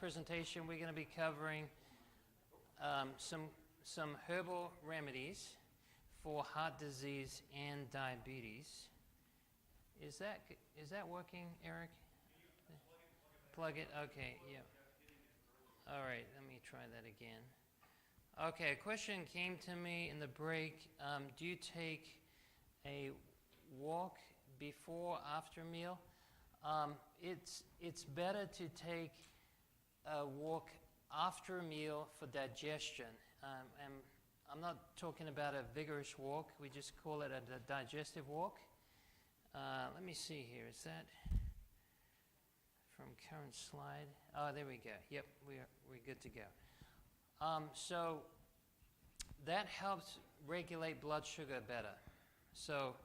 presentation, we're going to be covering some herbal remedies for heart disease and diabetes. Is that working, Eric? Plug it. Okay. Yeah. All right. Let me try that again. Okay. A question came to me in the break. Do you take a walk before, after meal? It's better to take a walk after a meal for digestion. And I'm not talking about a vigorous walk. We just call it a digestive walk. Let me see here. Is that from current slide? Oh, there we go. Yep, we're good to go. So that helps regulate blood sugar better. So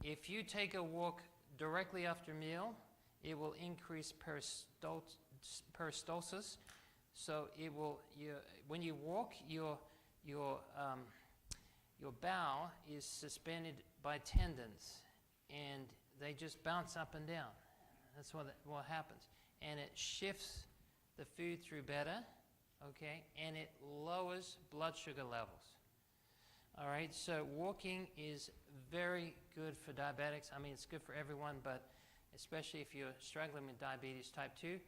if you take a walk directly after meal, it will increase peristalsis. So it will. When you walk, your bowel is suspended by tendons, and they just bounce up and down. That's what happens, and it shifts the food through better, okay, and it lowers blood sugar levels. All right, so walking is very good for diabetics. I mean, it's good for everyone, but especially if you're struggling with diabetes type 2,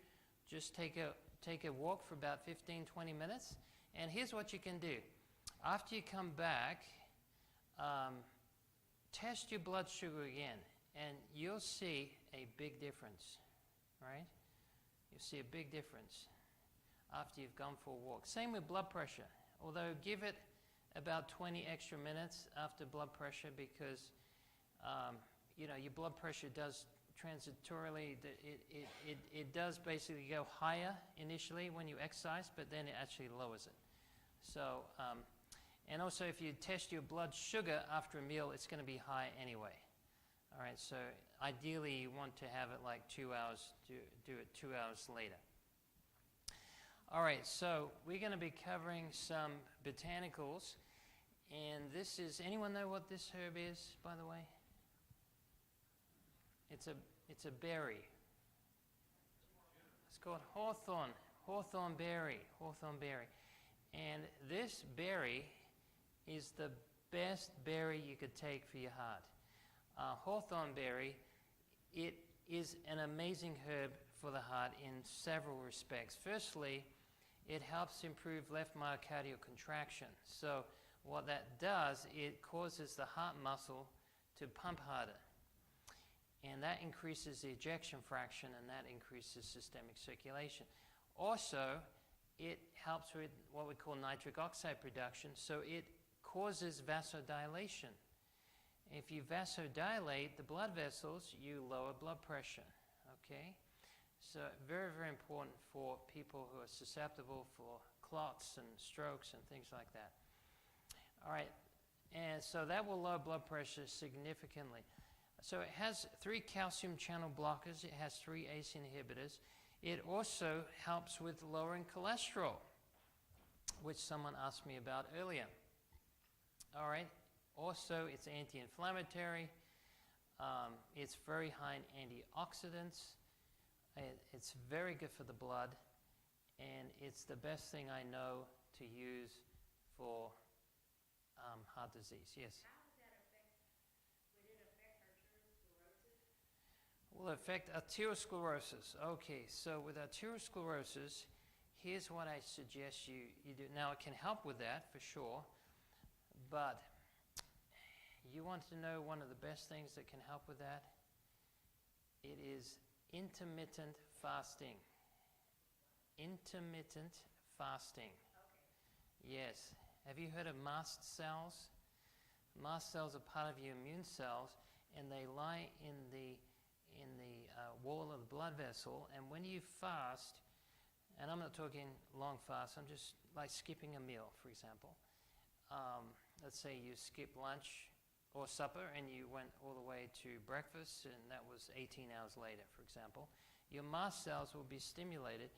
just take a walk for about 15-20 minutes. And here's what you can do. After you come back, test your blood sugar again, and you'll see a big difference, right? You'll see a big difference after you've gone for a walk. Same with blood pressure, although give it about 20 extra minutes after blood pressure, because your blood pressure does transitorily, it does basically go higher initially when you exercise, but then it actually lowers it. So, and also if you test your blood sugar after a meal, it's going to be high anyway. All right, so ideally you want to have it like 2 hours, do it 2 hours later. All right, so we're going to be covering some botanicals, and this is, anyone know what this herb is, by the way? It's a berry. It's called hawthorn berry. And this berry is the best berry you could take for your heart. Hawthorn berry, it is an amazing herb for the heart in several respects. Firstly, it helps improve left myocardial contraction. So what that does, it causes the heart muscle to pump harder. And that increases the ejection fraction, and that increases systemic circulation. Also, it helps with what we call nitric oxide production, so it causes vasodilation. If you vasodilate the blood vessels, you lower blood pressure, okay? So very, very important for people who are susceptible for clots and strokes and things like that. All right, and so that will lower blood pressure significantly. So it has 3 calcium channel blockers. It has 3 ACE inhibitors. It also helps with lowering cholesterol, which someone asked me about earlier. All right. Also, it's anti-inflammatory. It's very high in antioxidants. It's very good for the blood, and it's the best thing I know to use for heart disease. Yes. Will affect arteriosclerosis. Okay, so with arteriosclerosis, here's what I suggest you do. Now, it can help with that for sure, but you want to know one of the best things that can help with that? It is intermittent fasting. Intermittent fasting. Okay. Yes. Have you heard of mast cells? Mast cells are part of your immune cells, and they lie in the wall of the blood vessel, and when you fast, and I'm not talking long fast, I'm just like skipping a meal, for example. Let's say you skip lunch or supper and you went all the way to breakfast, and that was 18 hours later, for example. Your mast cells will be stimulated,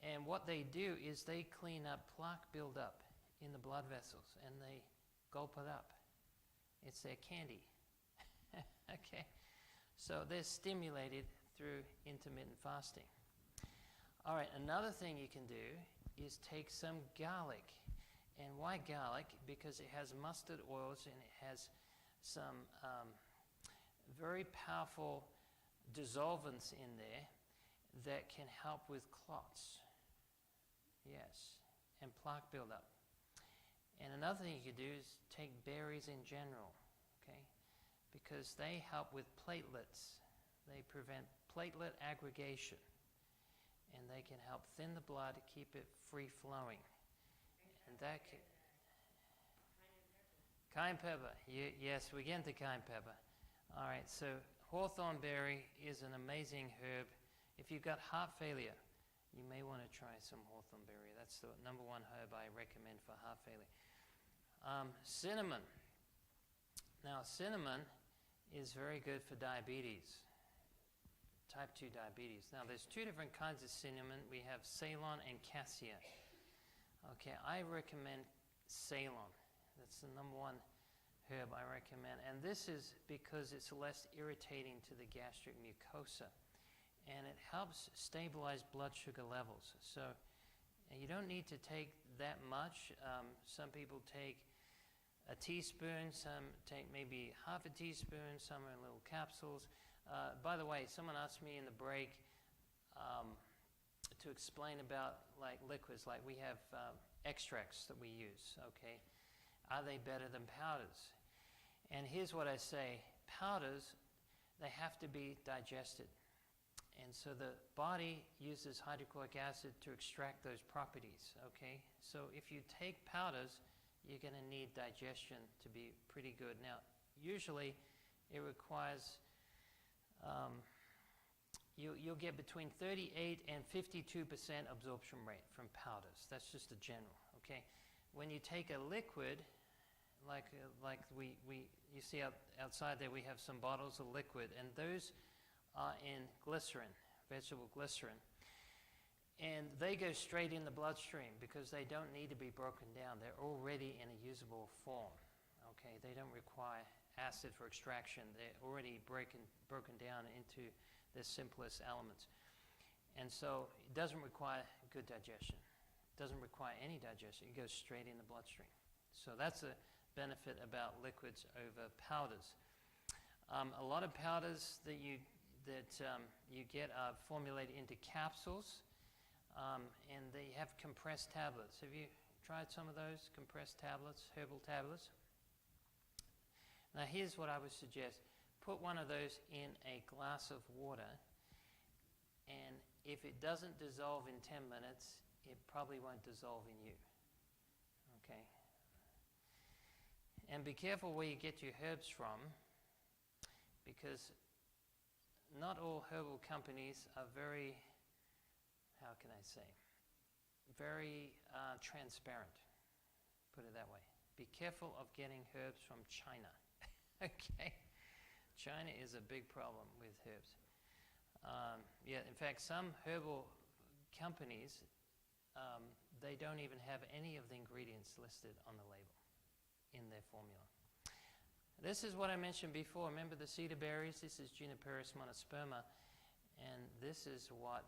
and what they do is they clean up plaque buildup in the blood vessels, and they gulp it up. It's their candy. Okay? So they're stimulated through intermittent fasting. All right, another thing you can do is take some garlic. And why garlic? Because it has mustard oils and it has some very powerful dissolvents in there that can help with clots. Yes, and plaque buildup. And another thing you could do is take berries in general, okay? Because they help with platelets. They prevent platelet aggregation. And they can help thin the blood, keep it free flowing. And that can... Cayenne pepper. Yes, we get into cayenne pepper. All right, so hawthorn berry is an amazing herb. If you've got heart failure, you may want to try some hawthorn berry. That's the #1 herb I recommend for heart failure. Cinnamon. Now, cinnamon is very good for diabetes. Type 2 diabetes. Now, there's 2 different kinds of cinnamon. We have Ceylon and Cassia. Okay, I recommend Ceylon. That's the #1 herb I recommend. And this is because it's less irritating to the gastric mucosa. And it helps stabilize blood sugar levels. So you don't need to take that much. Some people take a teaspoon, some take maybe half a teaspoon, some are in little capsules. By the way, someone asked me in the break to explain about like liquids, like we have extracts that we use, okay? Are they better than powders? And here's what I say, powders, they have to be digested. And so the body uses hydrochloric acid to extract those properties, okay? So if you take powders, you're going to need digestion to be pretty good. Now, usually it requires, you'll get between 38 and 52% absorption rate from powders. That's just a general, okay? When you take a liquid, like you see outside there, we have some bottles of liquid, and those are in glycerin, vegetable glycerin. And they go straight in the bloodstream because they don't need to be broken down. They're already in a usable form, okay? They don't require acid for extraction. They're already broken down into the simplest elements. And so it doesn't require good digestion. It doesn't require any digestion. It goes straight in the bloodstream. So that's a benefit about liquids over powders. A lot of powders that you get are formulated into capsules, and they have compressed tablets. Have you tried some of those compressed tablets, herbal tablets? Now here's what I would suggest. Put one of those in a glass of water, and if it doesn't dissolve in 10 minutes, it probably won't dissolve in you, okay? And be careful where you get your herbs from, because not all herbal companies are very, how can I say, very transparent, put it that way. Be careful of getting herbs from China, okay? China is a big problem with herbs. Yeah, in fact, some herbal companies, they don't even have any of the ingredients listed on the label in their formula. This is what I mentioned before. Remember the cedar berries? This is Juniperus monosperma, and this is what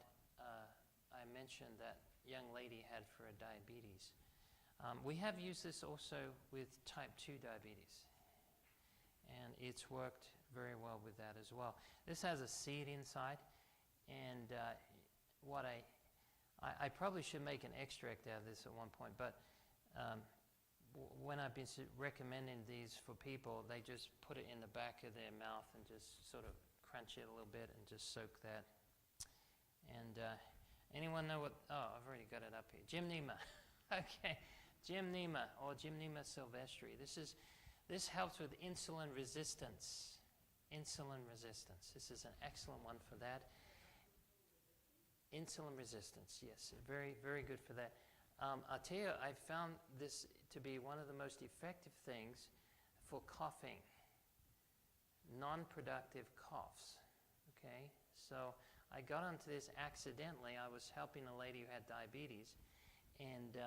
I mentioned that young lady had for her diabetes. We have used this also with type 2 diabetes, and it's worked very well with that as well. This has a seed inside, and what I probably should make an extract out of this at one point, but when I've been recommending these for people, they just put it in the back of their mouth and just sort of crunch it a little bit and just soak that. And anyone know what, oh, I've already got it up here. Gymnema, okay. Gymnema or Gymnema sylvestri. This helps with insulin resistance. Insulin resistance. This is an excellent one for that. Insulin resistance, yes, very, very good for that. I'll tell you, I found this to be one of the most effective things for coughing, non-productive coughs, okay? So I got onto this accidentally. I was helping a lady who had diabetes, and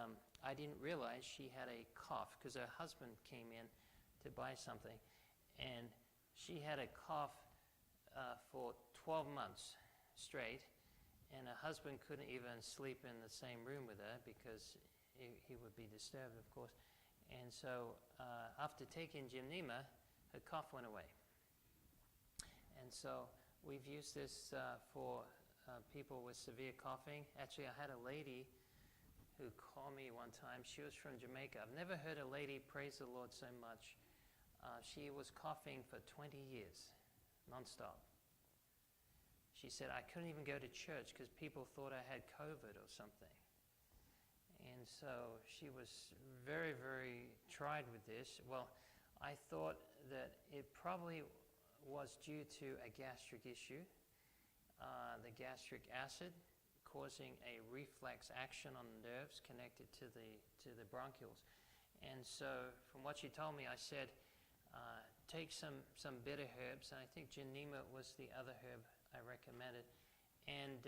I didn't realize she had a cough because her husband came in to buy something, and she had a cough for 12 months straight, and her husband couldn't even sleep in the same room with her because he would be disturbed, of course. And so after taking Gymnema, her cough went away. And so we've used this for people with severe coughing. Actually, I had a lady who called me one time. She was from Jamaica. I've never heard a lady praise the Lord so much. She was coughing for 20 years, nonstop. She said, I couldn't even go to church because people thought I had COVID or something. And so she was very, very tried with this. Well, I thought that it probably was due to a gastric issue, the gastric acid causing a reflex action on the nerves connected to the bronchioles. And so from what she told me, I said, take some bitter herbs, and I think Gymnema was the other herb I recommended. And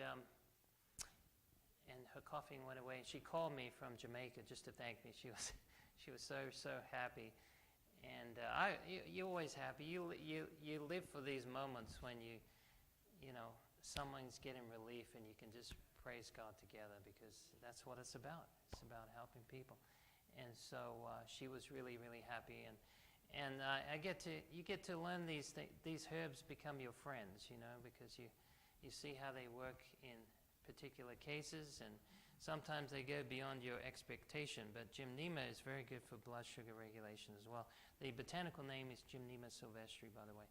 her coughing went away. And she called me from Jamaica just to thank me. She was so happy. And you're always happy. You live for these moments when someone's getting relief and you can just praise God together, because that's what it's about. It's about helping people. And so she was really, really happy. And you get to learn these herbs become your friends, because you see how they work in particular cases, and sometimes they go beyond your expectation. But Gymnema is very good for blood sugar regulation as well. The botanical name is Gymnema sylvestri, by the way.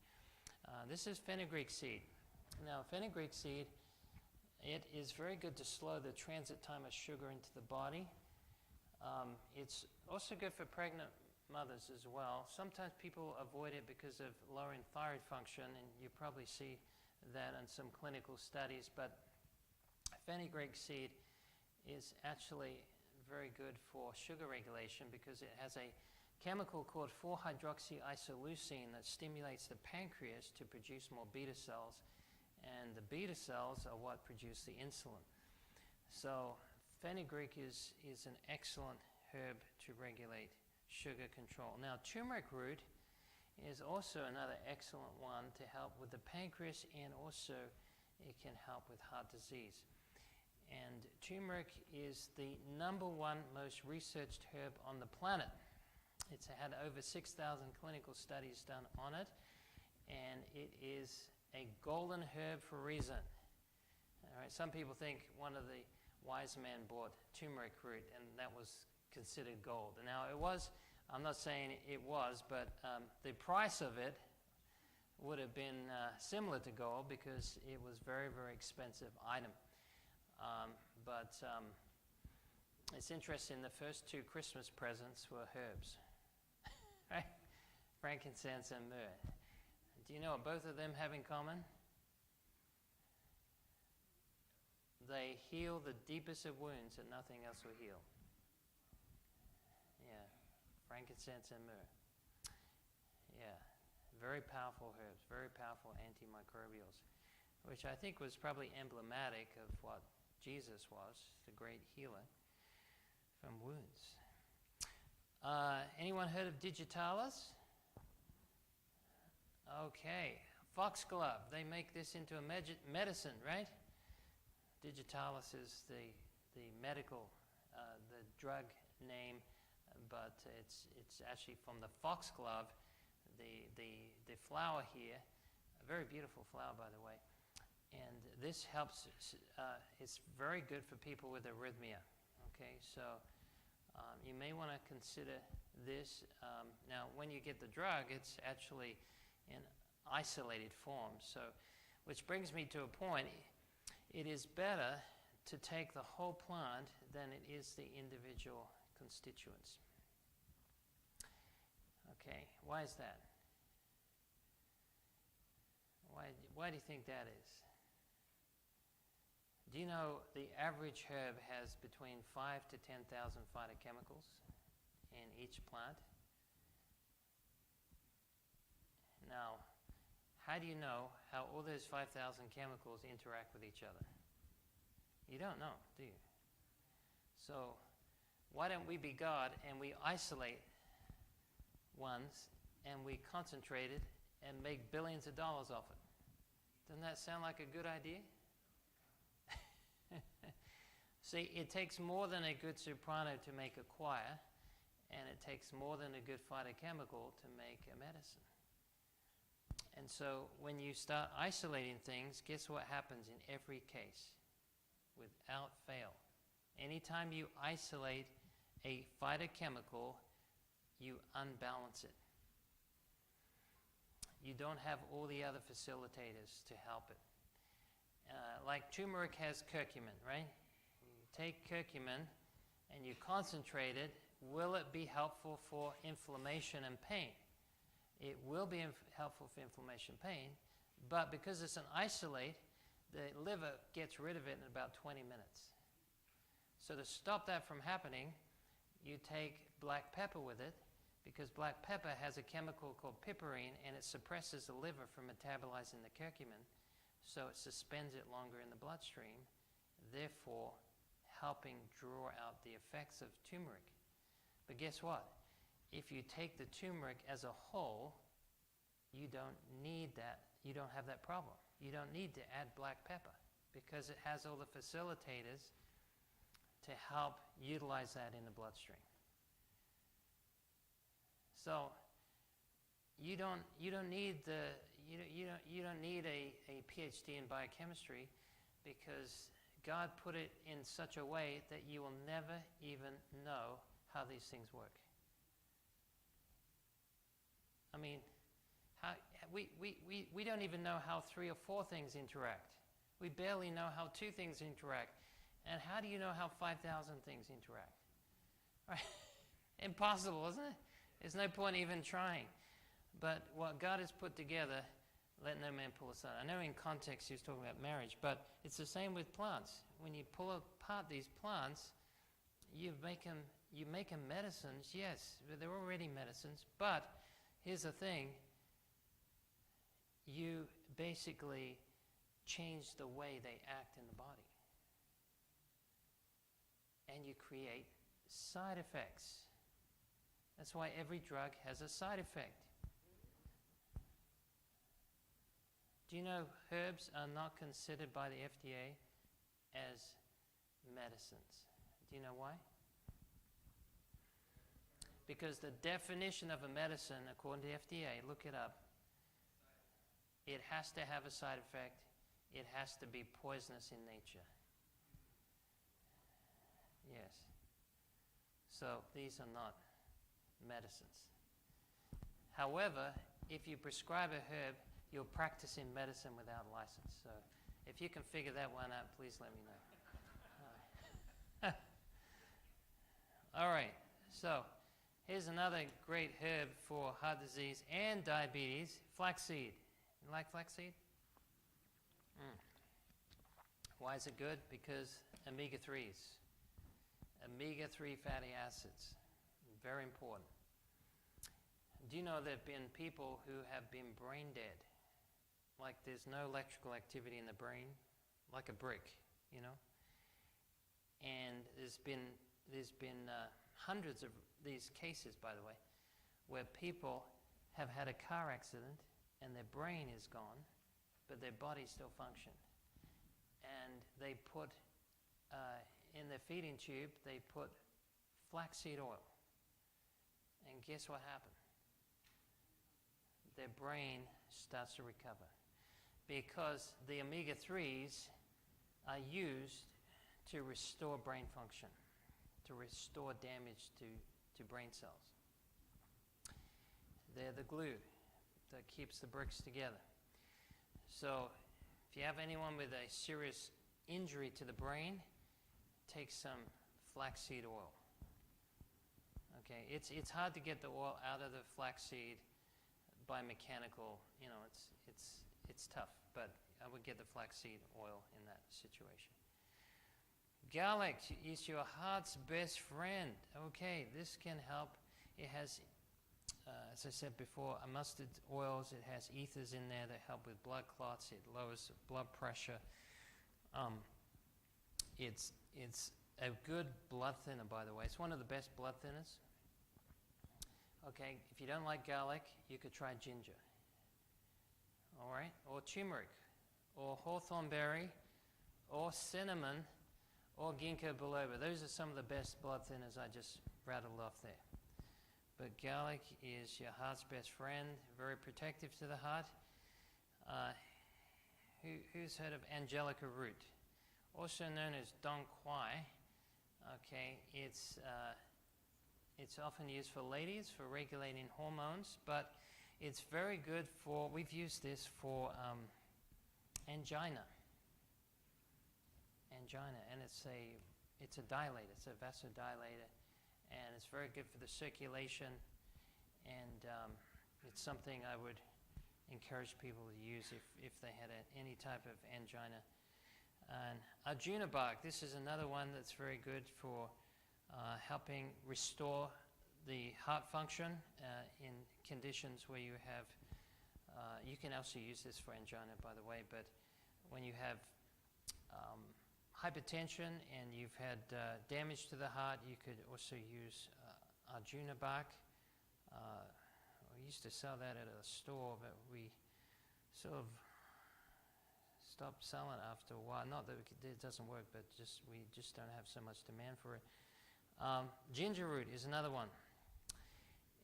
This is fenugreek seed. Now, fenugreek seed, it is very good to slow the transit time of sugar into the body. It's also good for pregnant mothers as well. Sometimes people avoid it because of lowering thyroid function, and you probably see that in some clinical studies. But fenugreek seed is actually very good for sugar regulation because it has a chemical called 4-hydroxyisoleucine that stimulates the pancreas to produce more beta cells, and the beta cells are what produce the insulin. So fenugreek is an excellent herb to regulate sugar control. Now, turmeric root is also another excellent one to help with the pancreas, and also it can help with heart disease. And turmeric is the #1 most researched herb on the planet. It's had over 6,000 clinical studies done on it, and it is a golden herb for a reason. All right, some people think one of the wise men bought turmeric root, and that was considered gold. And now it was, I'm not saying it was, but the price of it would have been similar to gold because it was very, very expensive item. But it's interesting, the first 2 Christmas presents were herbs, right? Frankincense and myrrh. Do you know what both of them have in common? They heal the deepest of wounds that nothing else will heal. Yeah, frankincense and myrrh. Yeah, very powerful herbs, very powerful antimicrobials, which I think was probably emblematic of what Jesus was, the great healer from wounds. Anyone heard of digitalis? Okay, foxglove. They make this into a medicine, right? Digitalis is the medical, the drug name, but it's actually from the foxglove, the flower here, a very beautiful flower, by the way. And this helps, it's very good for people with arrhythmia, okay? So you may want to consider this. Now, when you get the drug, it's actually in isolated form. So, which brings me to a point. It is better to take the whole plant than it is the individual constituents. Okay, why is that? Why do you think that is? Do you know the average herb has between 5,000 to 10,000 phytochemicals in each plant? Now, how do you know how all those 5,000 chemicals interact with each other? You don't know, do you? So, why don't we be God and we isolate ones and we concentrate it and make billions of dollars off it? Doesn't that sound like a good idea? See, it takes more than a good soprano to make a choir, and it takes more than a good phytochemical to make a medicine. And so when you start isolating things, guess what happens in every case? Without fail. Anytime you isolate a phytochemical, you unbalance it. You don't have all the other facilitators to help it. Like turmeric has curcumin, right? You take curcumin and you concentrate it. Will it be helpful for inflammation and pain? It will be helpful for inflammation and pain, but because it's an isolate, the liver gets rid of it in about 20 minutes. So to stop that from happening, you take black pepper with it, because black pepper has a chemical called piperine, and it suppresses the liver from metabolizing the curcumin, so it suspends it longer in the bloodstream, therefore helping draw out the effects of turmeric. But guess what? If you take the turmeric as a whole, you don't need that. You don't have that problem. You don't need to add black pepper because it has all the facilitators to help utilize that in the bloodstream. So you don't need a PhD in biochemistry, because God put it in such a way that you will never even know how these things work. I mean, we don't even know how 3 or 4 things interact. We barely know how 2 things interact. And how do you know how 5,000 things interact? Right? Impossible, isn't it? There's no point even trying. But what God has put together, let no man pull aside. I know in context he was talking about marriage, but it's the same with plants. When you pull apart these plants, you make them medicines, yes, they're already medicines, but here's the thing, you basically change the way they act in the body. And you create side effects. That's why every drug has a side effect. Do you know herbs are not considered by the FDA as medicines? Do you know why? Because the definition of a medicine, according to the FDA, look it up, it has to have a side effect. It has to be poisonous in nature. Yes. So these are not medicines. However, if you prescribe a herb, you're practicing medicine without license. So if you can figure that one out, please let me know. All right. So here's another great herb for heart disease and diabetes, flaxseed. You like flaxseed? Why is it good? Because omega-3s. Omega-3 fatty acids. Very important. Do you know there have been people who have been brain dead? Like there's no electrical activity in the brain, like a brick, you know? And there's been hundreds of these cases, by the way, where people have had a car accident and their brain is gone, but their body still functioned. And they put, in their feeding tube, they put flaxseed oil. And guess what happened? Their brain starts to recover. Because the omega-3s are used to restore brain function, to restore damage to brain cells. They're the glue that keeps the bricks together. So if you have anyone with a serious injury to the brain, take some flaxseed oil. Okay, it's hard to get the oil out of the flaxseed by mechanical, you know, it's tough, but I would get the flaxseed oil in that situation. Garlic is your heart's best friend. Okay, this can help. It has, as I said before, mustard oils. It has ethers in there that help with blood clots. It lowers blood pressure. It's a good blood thinner, by the way. It's one of the best blood thinners. Okay, if you don't like garlic, you could try ginger. All right, or turmeric, or hawthorn berry, or cinnamon, or ginkgo biloba. Those are some of the best blood thinners I just rattled off there. But garlic is your heart's best friend, very protective to the heart. Who's heard of angelica root? Also known as dong quai. Okay, it's often used for ladies for regulating hormones, but it's very good for, we've used this for angina, and it's a dilator, it's a vasodilator, and it's very good for the circulation, and it's something I would encourage people to use if they had any type of angina. And Arjuna bark, this is another one that's very good for helping restore the heart function in conditions where you have, you can also use this for angina, by the way, but when you have hypertension and you've had damage to the heart, you could also use Arjuna bark. We used to sell that at a store, but we sort of stopped selling it after a while. Not that it doesn't work, but we just don't have so much demand for it. Ginger root is another one.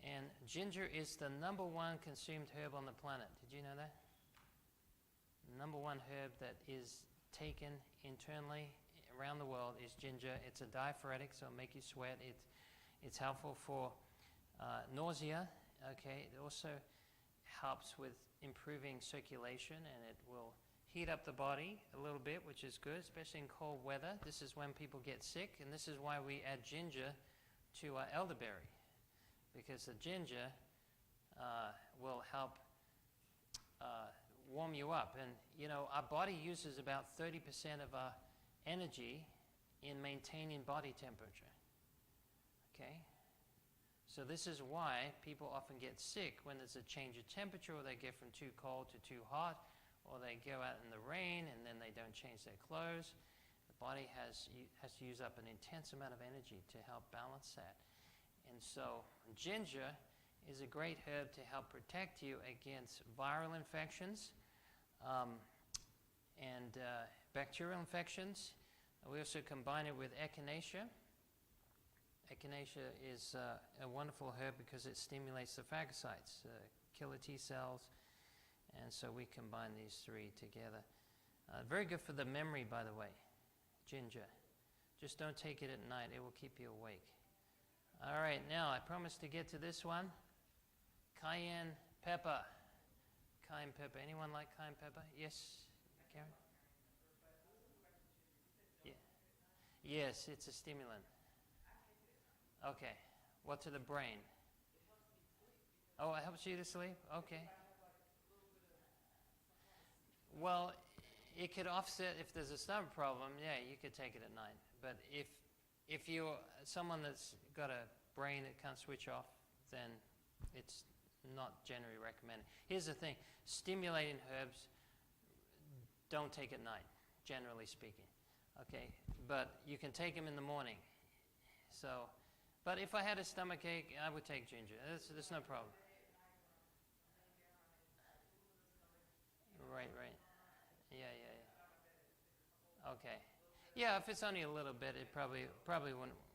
And ginger is the #1 consumed herb on the planet. Did you know that? #1 herb that is taken internally around the world is ginger. It's a diaphoretic, so it'll make you sweat. It's helpful for nausea. Okay, it also helps with improving circulation, and it will heat up the body a little bit, which is good, especially in cold weather. This is when people get sick, and this is why we add ginger to our elderberry, because the ginger will help warm you up. And you know, our body uses about 30% of our energy in maintaining body temperature. Okay? So this is why people often get sick when there's a change of temperature, or they get from too cold to too hot, or they go out in the rain and then they don't change their clothes. The body has to use up an intense amount of energy to help balance that. And so ginger is a great herb to help protect you against viral infections and bacterial infections. We also combine it with echinacea. Echinacea is a wonderful herb because it stimulates the phagocytes, killer T cells, and so we combine these three together. Very good for the memory, by the way, ginger. Just don't take it at night, it will keep you awake. All right, now I promised to get to this one. Cayenne pepper. Cayenne pepper. Anyone like cayenne pepper? Yes, Karen? Yeah. Yes, it's a stimulant. Okay. What to the brain? Oh, it helps you to sleep? Okay. Well, it could offset if there's a stomach problem. Yeah, you could take it at night. But if you're someone that's got a brain that can't switch off, then it's not generally recommended. Here's the thing. Stimulating herbs don't take at night, generally speaking. Okay? But you can take them in the morning. So, but if I had a stomach ache, I would take ginger. There's no problem. Right. Yeah. Okay. Yeah, if it's only a little bit, it probably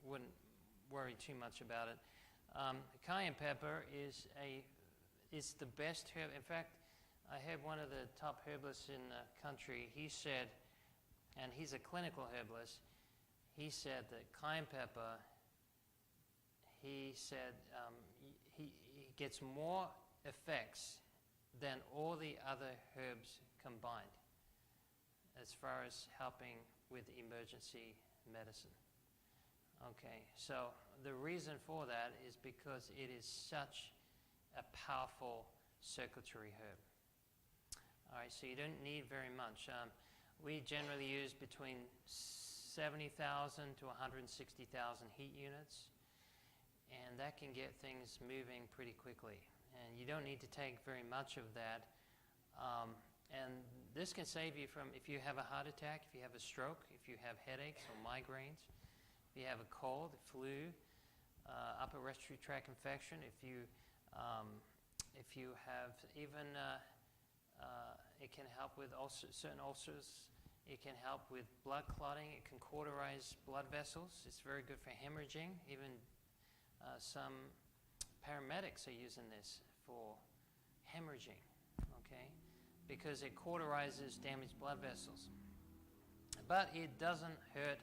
wouldn't worry too much about it. Cayenne pepper is the best herb. In fact, I had one of the top herbalists in the country. He said, and he's a clinical herbalist, he said that cayenne pepper, he said he gets more effects than all the other herbs combined as far as helping with emergency medicine. Okay, so the reason for that is because it is such a powerful circulatory herb. All right, so you don't need very much. We generally use between 70,000 to 160,000 heat units, and that can get things moving pretty quickly. And you don't need to take very much of that. And this can save you from, if you have a heart attack, if you have a stroke, if you have headaches or migraines, if you have a cold, flu, upper respiratory tract infection, if you have even, it can help with certain ulcers It can help with blood clotting. It can cauterize blood vessels. It's very good for hemorrhaging. Even some paramedics are using this for hemorrhaging, okay? Because it cauterizes damaged blood vessels. But it doesn't hurt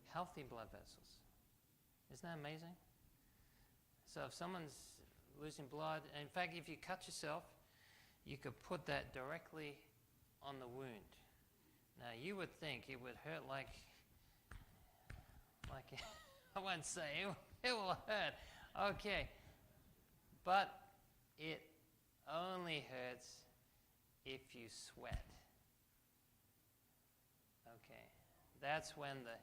healthy blood vessels. Isn't that amazing? So if someone's losing blood, and in fact, if you cut yourself, you could put that directly on the wound. Now, you would think it would hurt like I won't say it will hurt. Okay. But it only hurts if you sweat. Okay. That's when the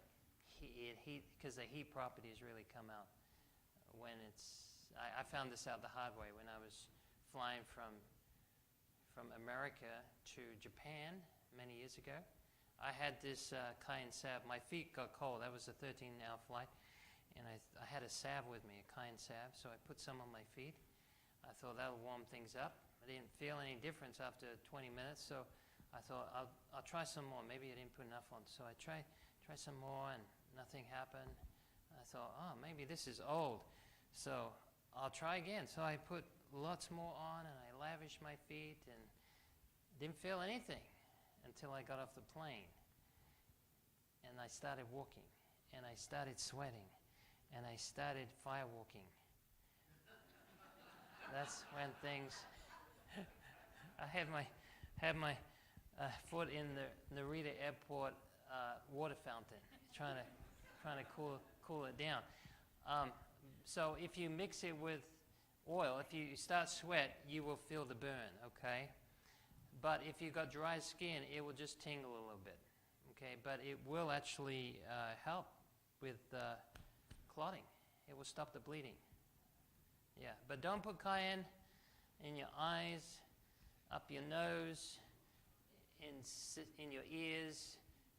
heat, because the heat properties really come out. When I found this out the hard way when I was flying from America to Japan many years ago. I had this cayenne salve. My feet got cold. That was a 13-hour flight. And I had a salve with me, a cayenne salve. So I put some on my feet. I thought that'll warm things up. I didn't feel any difference after 20 minutes. So I thought I'll try some more. Maybe I didn't put enough on. So I tried some more and nothing happened. I thought, oh, maybe this is old. So I'll try again. So I put lots more on and I lavished my feet and didn't feel anything until I got off the plane. And I started walking, and I started sweating, and I started firewalking. That's when things... I had my foot in the Narita Airport water fountain, trying to cool it down. So if you mix it with oil, if you start sweat, you will feel the burn, okay? But if you've got dry skin, it will just tingle a little bit, okay? But it will actually help with clotting. It will stop the bleeding. Yeah, but don't put cayenne in your eyes, up your nose, in your ears,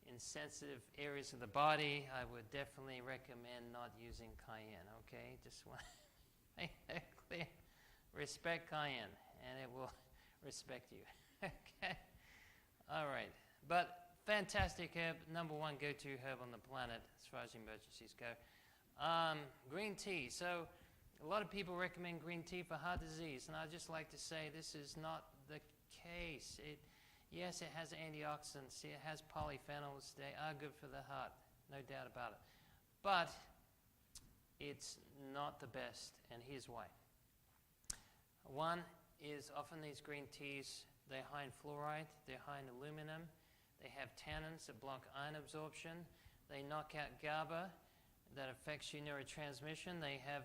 in sensitive areas of the body. I would definitely recommend not using cayenne, okay? Just want to make that clear. Respect cayenne, and it will respect you. Okay, all right, but fantastic herb, number one go-to herb on the planet as far as emergencies go. Green tea. So a lot of people recommend green tea for heart disease, and I'd just like to say this is not the case. Yes, it has antioxidants, it has polyphenols, they are good for the heart, no doubt about it. But it's not the best, and here's why. One is often these green teas, they're high in fluoride, they're high in aluminum, they have tannins that block iron absorption, they knock out GABA that affects your neurotransmission, they have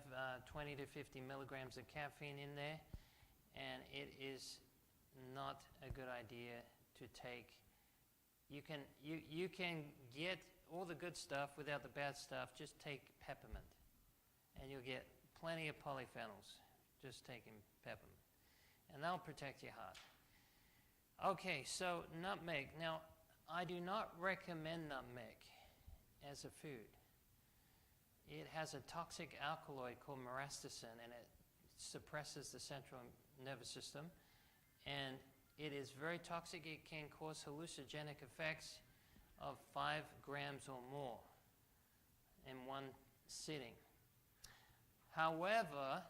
20 to 50 milligrams of caffeine in there, and it is not a good idea to take. You can get all the good stuff without the bad stuff. Just take peppermint, and you'll get plenty of polyphenols just taking peppermint, and that'll protect your heart. Okay, so nutmeg. Now, I do not recommend nutmeg as a food. It has a toxic alkaloid called marasticin, and it suppresses the central nervous system, and it is very toxic. It can cause hallucinogenic effects of 5 grams or more in one sitting. However,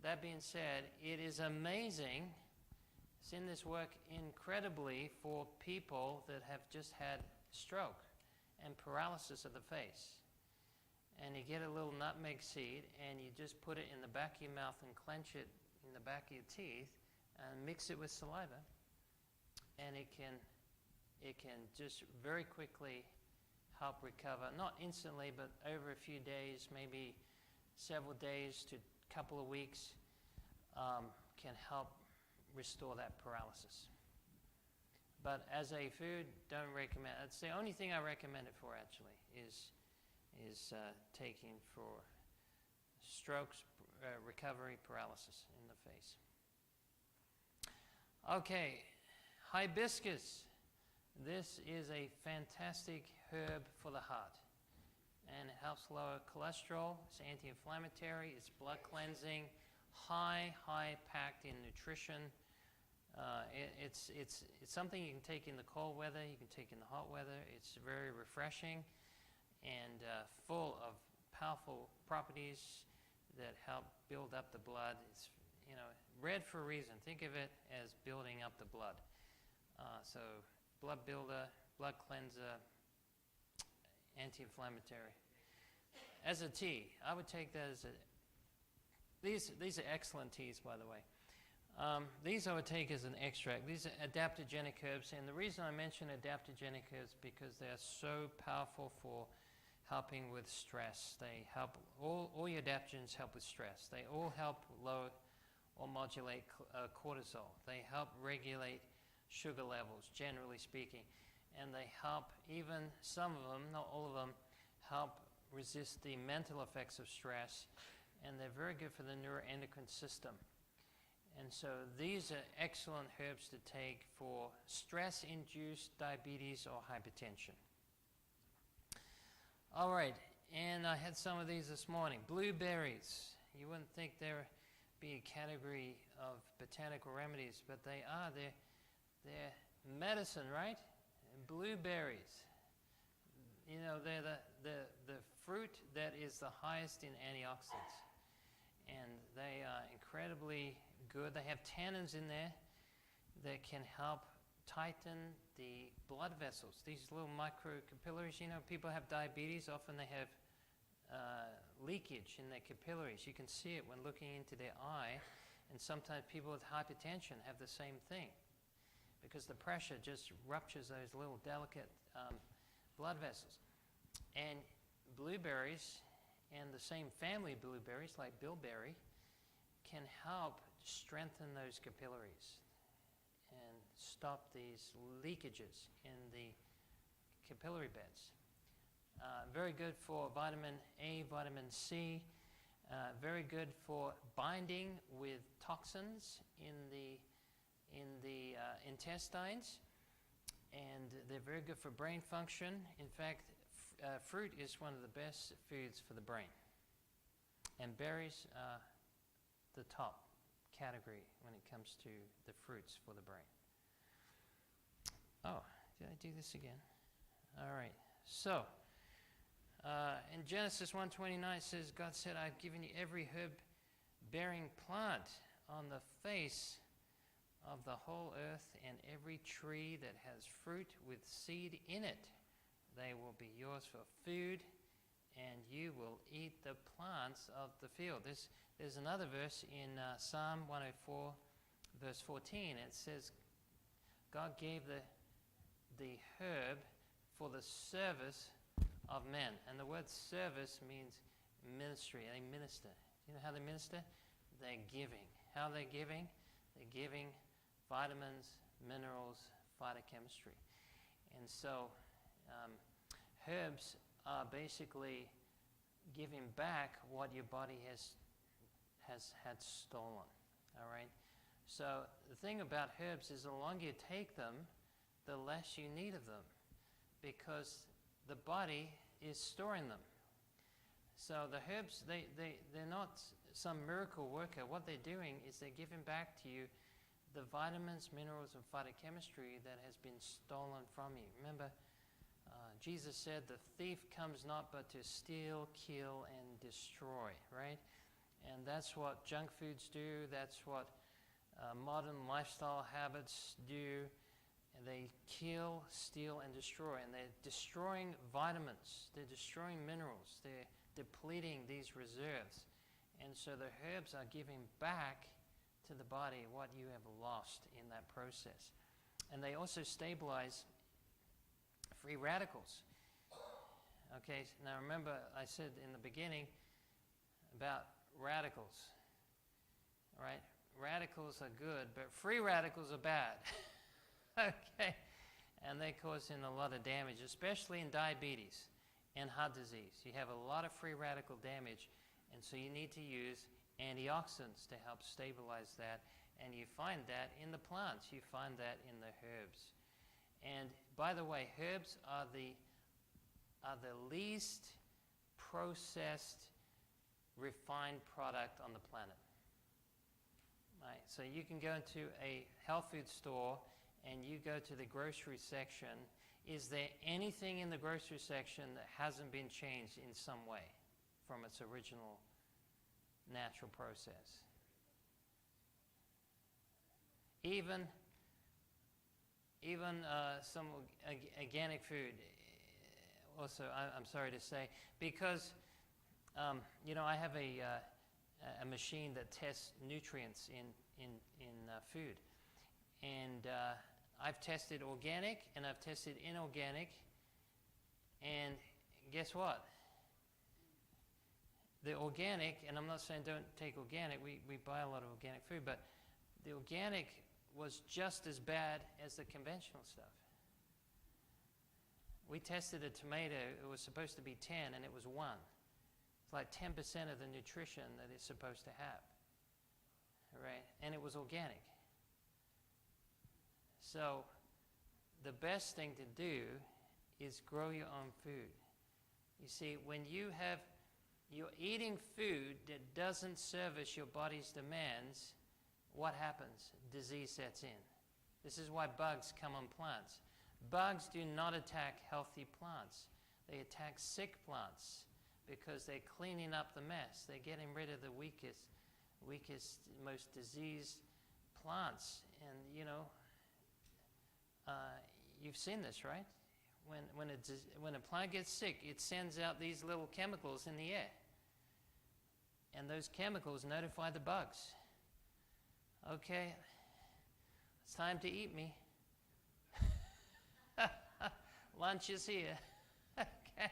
that being said, it is amazing. Seen this work incredibly for people that have just had stroke and paralysis of the face. And you get a little nutmeg seed and you just put it in the back of your mouth and clench it in the back of your teeth and mix it with saliva, and it can just very quickly help recover, not instantly, but over a few days, maybe several days to a couple of weeks, can help restore that paralysis. But as a food, don't recommend. It's the only thing I recommend it for, actually, is taking for strokes, recovery, paralysis in the face. Okay, hibiscus. This is a fantastic herb for the heart, and it helps lower cholesterol. It's anti-inflammatory. It's blood cleansing. High packed in nutrition. It's something you can take in the cold weather, you can take in the hot weather. It's very refreshing and full of powerful properties that help build up the blood. It's, you know, red for a reason. Think of it as building up the blood. So blood builder, blood cleanser, anti-inflammatory. As a tea, I would take that as a... These are excellent teas, by the way. These I would take as an extract. These are adaptogenic herbs, and the reason I mention adaptogenic herbs because they are so powerful for helping with stress. They help, all your adaptogens help with stress. They all help lower or modulate cortisol. They help regulate sugar levels, generally speaking. And they help, even some of them, not all of them, help resist the mental effects of stress. And they're very good for the neuroendocrine system. And so these are excellent herbs to take for stress-induced diabetes or hypertension. All right, and I had some of these this morning. Blueberries. You wouldn't think they'd be a category of botanical remedies, but they are. They're medicine, right? Blueberries. You know, they're the fruit that is the highest in antioxidants. And they are incredibly good. They have tannins in there that can help tighten the blood vessels. These little microcapillaries, you know, people have diabetes, often they have leakage in their capillaries. You can see it when looking into their eye, and sometimes people with hypertension have the same thing because the pressure just ruptures those little delicate blood vessels. And blueberries and the same family of blueberries, like bilberry, can help strengthen those capillaries and stop these leakages in the capillary beds. Very good for vitamin A, vitamin C. Very good for binding with toxins in the intestines, and they're very good for brain function. In fact, fruit is one of the best foods for the brain, and berries are the top category when it comes to the fruits for the brain. Oh, did I do this again? All right. So, in Genesis 1:29 it says, God said, I've given you every herb-bearing plant on the face of the whole earth, and every tree that has fruit with seed in it. They will be yours for food, and you will eat the plants of the field. There's another verse in Psalm 104, verse 14. It says, God gave the herb for the service of men. And the word service means ministry. They minister. You know how they minister? They're giving. How are they giving? They're giving vitamins, minerals, phytochemistry. And so herbs are basically giving back what your body has had stolen. All right? So the thing about herbs is the longer you take them, the less you need of them, because the body is storing them. So the herbs, they're not some miracle worker. What they're doing is they're giving back to you the vitamins, minerals, and phytochemistry that has been stolen from you. Remember, Jesus said the thief comes not but to steal, kill, and destroy, right? And that's what junk foods do. That's what modern lifestyle habits do. And they kill, steal, and destroy. And they're destroying vitamins. They're destroying minerals. They're depleting these reserves. And so the herbs are giving back to the body what you have lost in that process. And they also stabilize free radicals. Okay, now remember I said in the beginning about radicals. All right, radicals are good, but free radicals are bad. Okay, and they cause a lot of damage, especially in diabetes and heart disease. You have a lot of free radical damage, and so you need to use antioxidants to help stabilize that. And you find that in the plants. You find that in the herbs. And by the way, herbs are the least processed, refined product on the planet. Right? So you can go into a health food store and you go to the grocery section. Is there anything in the grocery section that hasn't been changed in some way from its original natural process? Even some organic food, also, I'm sorry to say, because I have a machine that tests nutrients in food, and I've tested organic and I've tested inorganic, and guess what? The organic, and I'm not saying don't take organic, we buy a lot of organic food, but the organic was just as bad as the conventional stuff. We tested a tomato, it was supposed to be 10 and it was 1. It's like 10% of the nutrition that it's supposed to have, right? And it was organic. So the best thing to do is grow your own food. You see, when you're eating food that doesn't service your body's demands, what happens? Disease sets in. This is why bugs come on plants. Bugs do not attack healthy plants. They attack sick plants because they're cleaning up the mess. They're getting rid of the weakest, most diseased plants. And you've seen this, right? When a plant gets sick, it sends out these little chemicals in the air. And those chemicals notify the bugs. Okay, it's time to eat me. Lunch is here. Okay.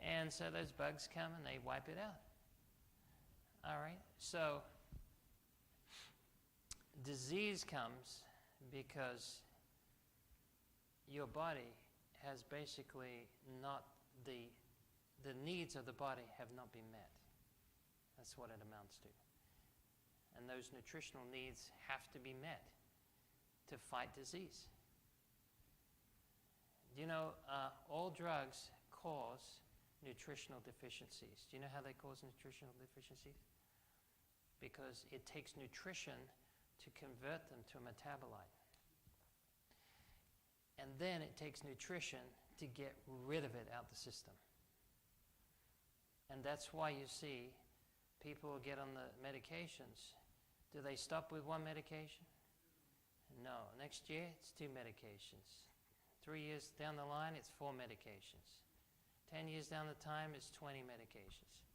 And so those bugs come and they wipe it out. All right, so disease comes because your body has basically not the needs of the body have not been met. That's what it amounts to. And those nutritional needs have to be met to fight disease. All drugs cause nutritional deficiencies. Do you know how they cause nutritional deficiencies? Because it takes nutrition to convert them to a metabolite. And then it takes nutrition to get rid of it out the system. And that's why you see people get on the medications. Do they stop with one medication? No. Next year, it's 2 medications. 3 years down the line, it's 4 medications. 10 years down the time, it's 20 medications.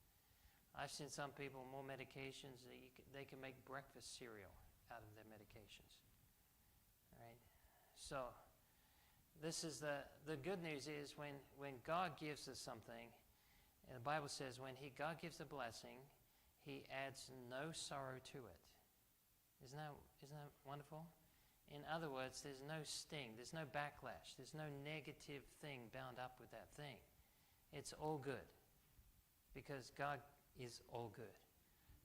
I've seen some people, more medications, they can make breakfast cereal out of their medications. Right? So, this is the good news is when God gives us something, and the Bible says when God gives a blessing, He adds no sorrow to it. Isn't that wonderful? In other words, there's no sting, there's no backlash, there's no negative thing bound up with that thing. It's all good because God is all good.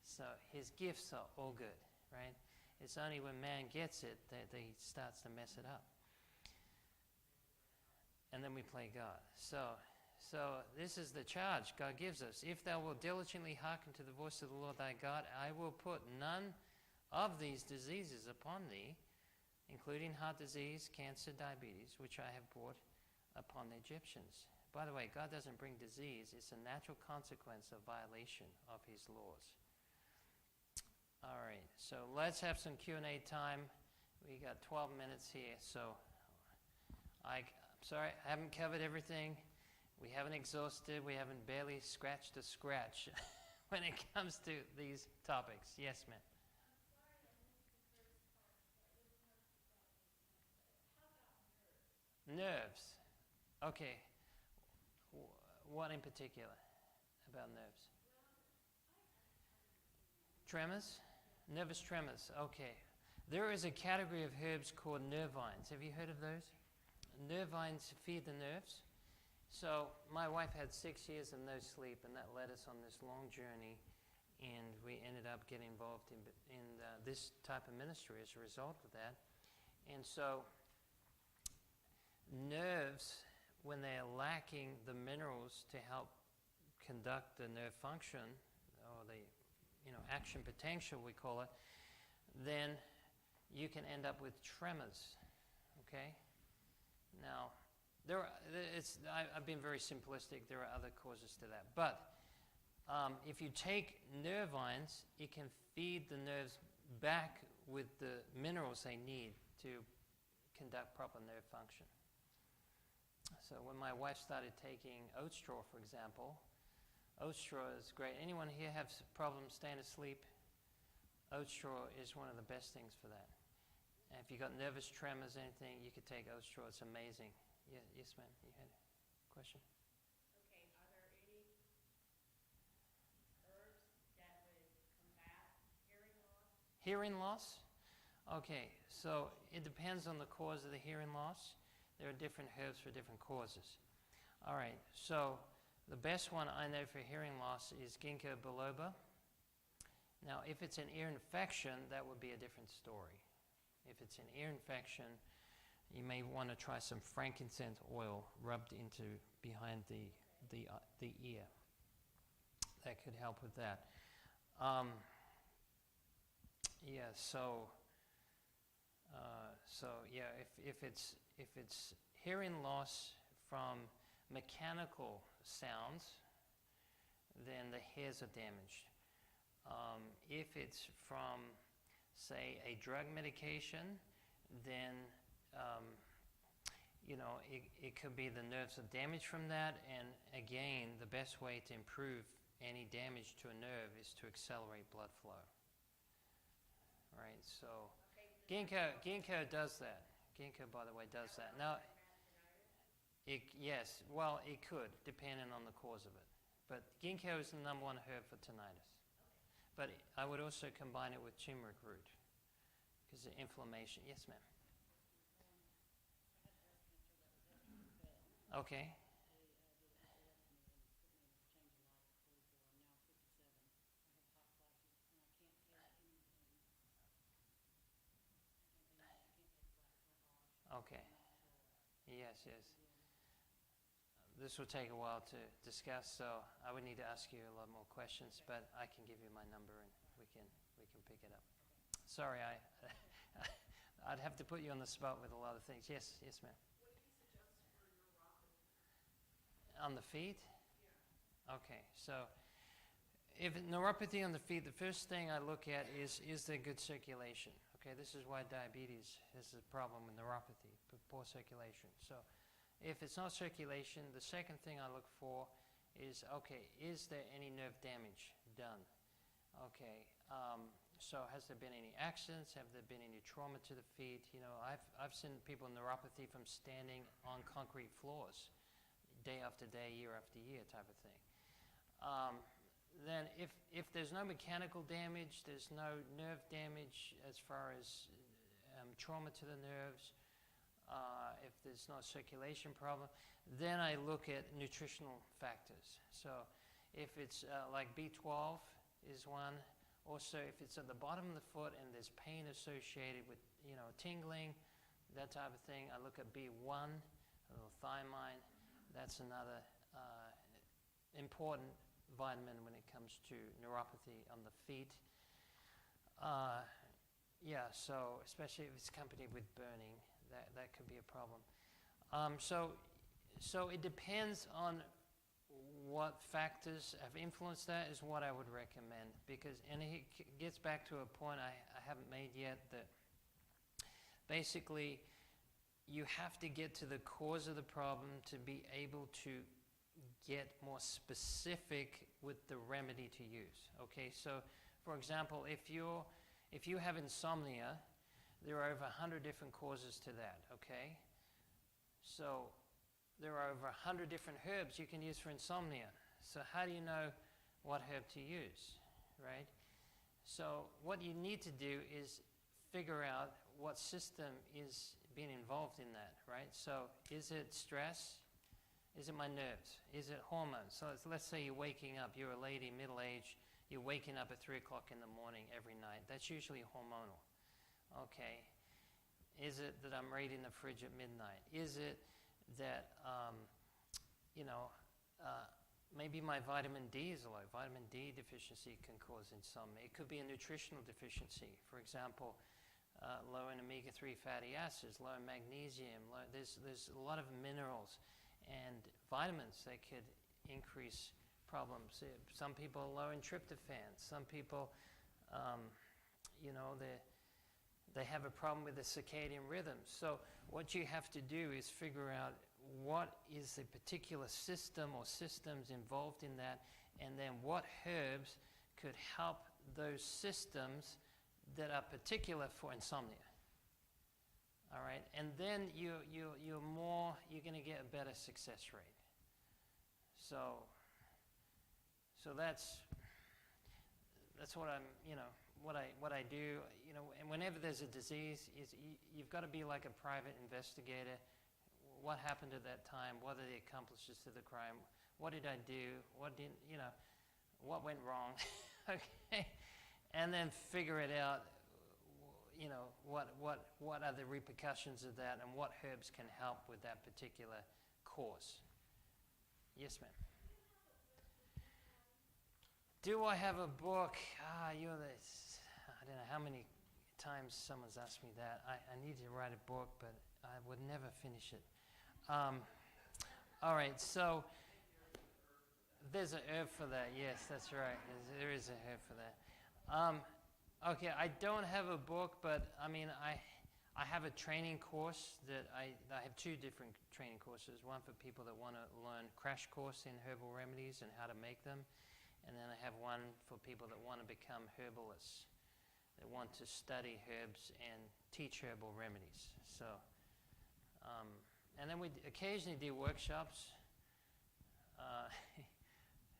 So His gifts are all good, right? It's only when man gets it that he starts to mess it up. And then we play God. So this is the charge God gives us. If thou wilt diligently hearken to the voice of the Lord thy God, I will put none of these diseases upon thee, including heart disease, cancer, diabetes, which I have brought upon the Egyptians. By the way, God doesn't bring disease. It's a natural consequence of violation of His laws. All right, so let's have some Q&A time. We got 12 minutes here, so I'm sorry, I haven't covered everything. We haven't exhausted. We haven't barely scratched a scratch when it comes to these topics. Yes, ma'am. Nerves. Okay. What in particular about nerves? Tremors? Nervous tremors. Okay. There is a category of herbs called nervines. Have you heard of those? Nervines feed the nerves. So my wife had 6 years of no sleep, and that led us on this long journey, and we ended up getting involved in this type of ministry as a result of that. And so nerves, when they are lacking the minerals to help conduct the nerve function, or the action potential we call it, then you can end up with tremors, okay? Now, I've been very simplistic. There are other causes to that. But if you take nervines, it can feed the nerves back with the minerals they need to conduct proper nerve function. So when my wife started taking oat straw, for example, oat straw is great. Anyone here have problems staying asleep? Oat straw is one of the best things for that. And if you got nervous tremors, anything, you could take oat straw. It's amazing. Yeah, yes, ma'am. You had a question? Okay. Are there any herbs that would combat hearing loss? Hearing loss? Okay, so it depends on the cause of the hearing loss. There are different herbs for different causes. All right, so the best one I know for hearing loss is ginkgo biloba. Now, if it's an ear infection, that would be a different story. If it's an ear infection, you may want to try some frankincense oil rubbed into behind the ear. That could help with that. If it's hearing loss from mechanical sounds, then the hairs are damaged. If it's from, say, a drug medication, then it could be the nerves are damaged from that. And again, the best way to improve any damage to a nerve is to accelerate blood flow. Right. So ginkgo does that. Ginkgo, by the way, does that. Now, yes. Well, it could, depending on the cause of it. But ginkgo is the number one herb for tinnitus. But I would also combine it with turmeric root because of inflammation. Yes, ma'am. Okay. Okay. Yes. This will take a while to discuss, so I would need to ask you a lot more questions, but I can give you my number and we can pick it up. Sorry, I'd have to put you on the spot with a lot of things. Yes, ma'am. What do you suggest for neuropathy? On the feet? Yeah. Okay, so if neuropathy on the feet, the first thing I look at is there good circulation? Okay, this is why diabetes is a problem with neuropathy, poor circulation. So if it's not circulation, the second thing I look for is, okay, is there any nerve damage done? Okay, so has there been any accidents? Have there been any trauma to the feet? You know, I've seen people with neuropathy from standing on concrete floors day after day, year after year type of thing. Then if there's no mechanical damage, there's no nerve damage as far as trauma to the nerves, if there's no circulation problem, then I look at nutritional factors. So if it's like B12 is one. Also, if it's at the bottom of the foot and there's pain associated with, tingling, that type of thing, I look at B1, a little thiamine. That's another important vitamin when it comes to neuropathy on the feet. So especially if it's accompanied with burning, that could be a problem. So it depends on what factors have influenced that is what I would recommend, and it gets back to a point I haven't made yet, that basically you have to get to the cause of the problem to be able to get more specific with the remedy to use. Okay, so for example, if you have insomnia, there are over 100 different causes to that. Okay, so there are over 100 different herbs you can use for insomnia. So how do you know what herb to use, right? So what you need to do is figure out what system is being involved in that, right? So is it stress? Is it my nerves? Is it hormones? So let's say you're waking up, you're a lady, middle-aged, you're waking up at 3 o'clock in the morning every night. That's usually hormonal. Okay. Is it that I'm raiding the fridge at midnight? Is it that, maybe my vitamin D is low. Vitamin D deficiency can cause insomnia. It could be a nutritional deficiency. For example, low in omega-3 fatty acids, low in magnesium. There's a lot of minerals and vitamins that could increase problems. Some people are low in tryptophan. Some people, they have a problem with the circadian rhythm. So what you have to do is figure out what is the particular system or systems involved in that, and then what herbs could help those systems that are particular for insomnia. All right, and then you're going to get a better success rate. So that's what what I do. And whenever there's a disease, you've got to be like a private investigator. What happened at that time? What are the accomplices to the crime? What did I do? What went wrong? Okay, and then figure it out. What are the repercussions of that, and what herbs can help with that particular course? Yes, ma'am. Do I have a book? I don't know how many times someone's asked me that. I need to write a book, but I would never finish it. All right, so there's an herb for that. Yes, that's right. There is a herb for that. Okay, I don't have a book, but I mean, I have a training course that I have two different training courses. One for people that want to learn crash course in herbal remedies and how to make them. And then I have one for people that want to become herbalists, that want to study herbs and teach herbal remedies. So, and then we occasionally do workshops.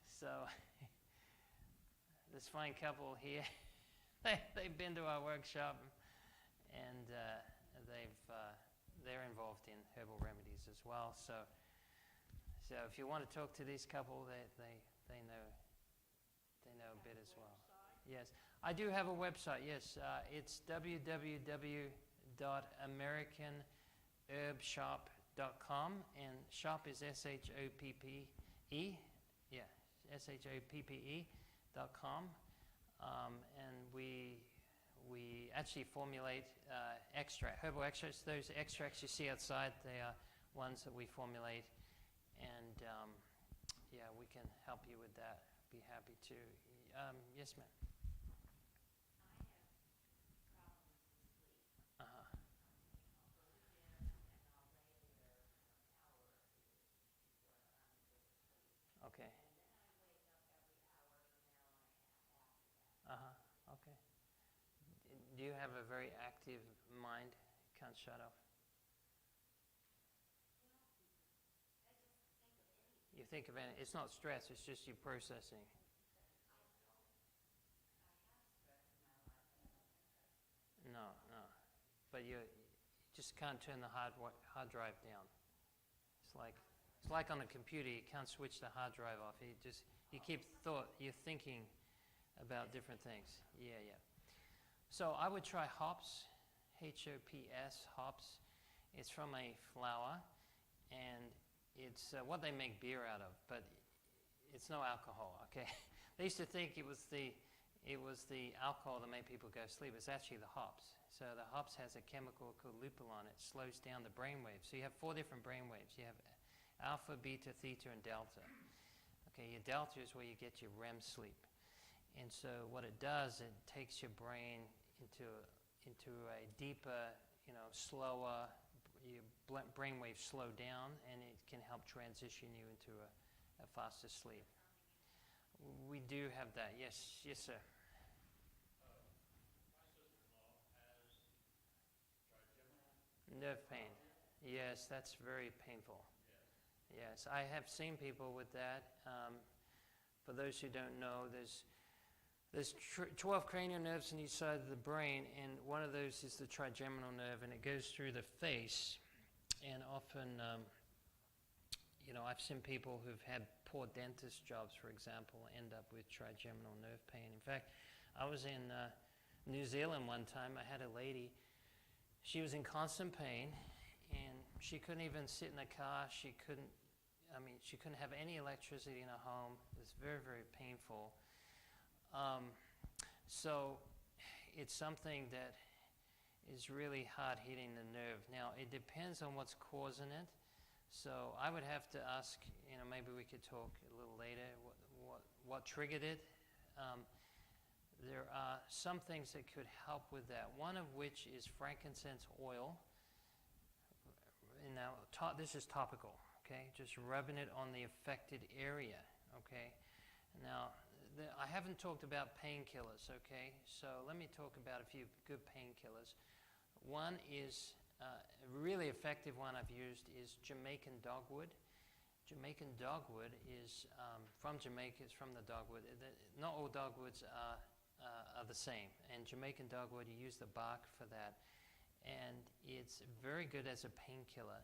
So, this fine couple here, they've been to our workshop, and they're involved in herbal remedies as well. So if you want to talk to these couple, they know a bit as well. Yes, I do have a website. Yes, it's www.americanherbshop.com, and shop is SHOPPE. Yeah, SHOPPE.com. And we actually formulate herbal extracts. Those extracts you see outside, they are ones that we formulate, and yeah, we can help you with that. Be happy to. Yes, ma'am. Okay. Okay. Do you have a very active mind? Can't shut off. You think of it. It's not stress. It's just you processing. No. But you just can't turn the hard drive down. It's like on a computer. You can't switch the hard drive off. You're thinking about different things. Yeah. So I would try hops, HOPS, hops. It's from a flower, and it's what they make beer out of, but it's no alcohol. Okay, they used to think it was the alcohol that made people go to sleep. It's actually the hops. So the hops has a chemical called lupulin. It slows down the brain waves. So you have 4 different brain waves. You have alpha, beta, theta, and delta. Okay, your delta is where you get your REM sleep. And so what it does, it takes your brain into a deeper, slower, your brain waves slow down, and it can help transition you into a faster sleep. We do have that. Yes, sir. Nerve pain. Yes, that's very painful. Yes, I have seen people with that. For those who don't know, there's 12 cranial nerves on each side of the brain, and one of those is the trigeminal nerve, and it goes through the face. And often, I've seen people who've had poor dentist jobs, for example, end up with trigeminal nerve pain. In fact, I was in New Zealand one time. I had a lady. She was in constant pain, and she couldn't even sit in the car. She I mean, she couldn't have any electricity in her home. It was very, very painful. So it's something that is really hard hitting the nerve. Now, it depends on what's causing it. So I would have to ask, maybe we could talk a little later, what triggered it. There are some things that could help with that, one of which is frankincense oil. Now, this is topical, okay? Just rubbing it on the affected area, okay? Now, I haven't talked about painkillers, okay? So let me talk about a few good painkillers. One is, a really effective one I've used is Jamaican dogwood. Jamaican dogwood is from Jamaica, it's from the dogwood. Not all dogwoods are the same. And Jamaican dogwood, you use the bark for that. And it's very good as a painkiller.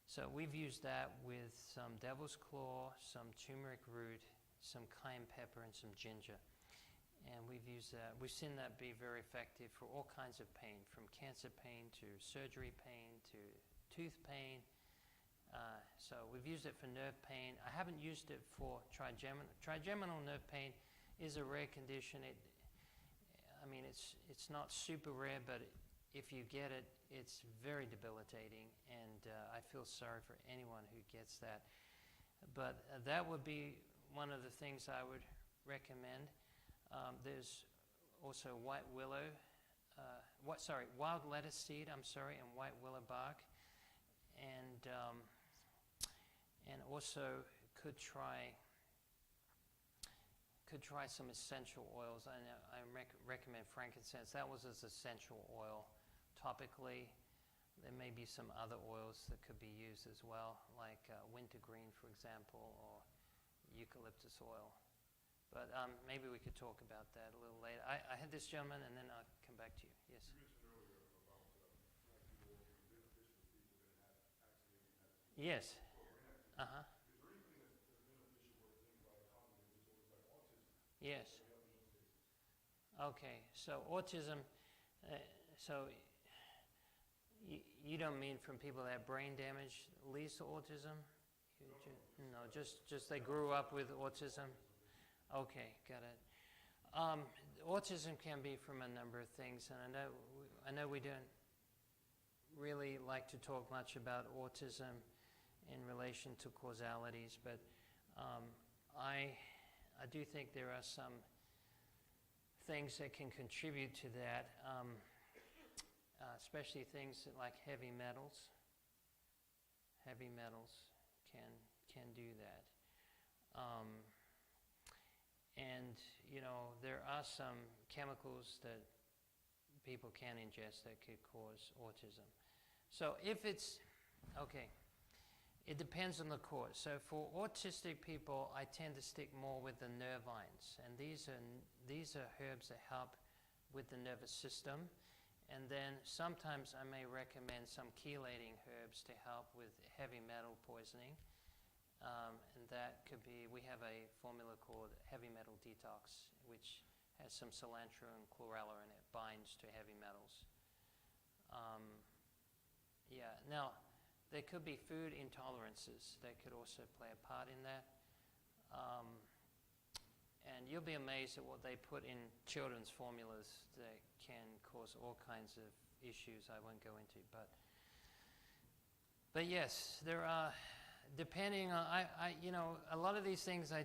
So we've used that with some devil's claw, some turmeric root, some cayenne pepper, and some ginger. And we've used that. We've seen that be very effective for all kinds of pain, from cancer pain to surgery pain to tooth pain. So we've used it for nerve pain. I haven't used it for trigeminal. Trigeminal nerve pain is a rare condition. It's not super rare, but if you get it, it's very debilitating, and I feel sorry for anyone who gets that. But that would be one of the things I would recommend. There's also wild lettuce seed, and white willow bark, and also could try some essential oils. I recommend frankincense. That was as essential oil. Topically, there may be some other oils that could be used as well, like wintergreen, for example, or eucalyptus oil. But maybe we could talk about that a little later. I had this gentleman, and then I'll come back to you. Yes. You mentioned earlier about beneficial people that have Yes. Uh-huh. Is there anything that's beneficial for things like cognitive disorders like autism? Yes. Okay. So autism. So you don't mean from people that have brain damage leads to autism? No, just they grew up with autism. Okay, got it. Autism can be from a number of things, and I know we don't really like to talk much about autism in relation to causalities, but I do think there are some things that can contribute to that, especially things like heavy metals. Heavy metals can do that. And, there are some chemicals that people can ingest that could cause autism. So if it's, okay, it depends on the cause. So for autistic people, I tend to stick more with the nervines. And these are herbs that help with the nervous system. And then sometimes I may recommend some chelating herbs to help with heavy metal poisoning. And that could be, we have a formula called Heavy Metal Detox, which has some cilantro and chlorella in it, binds to heavy metals. Now, there could be food intolerances that could also play a part in that. And you'll be amazed at what they put in children's formulas that can cause all kinds of issues I won't go into. But yes, there are, depending on, a lot of these things I'm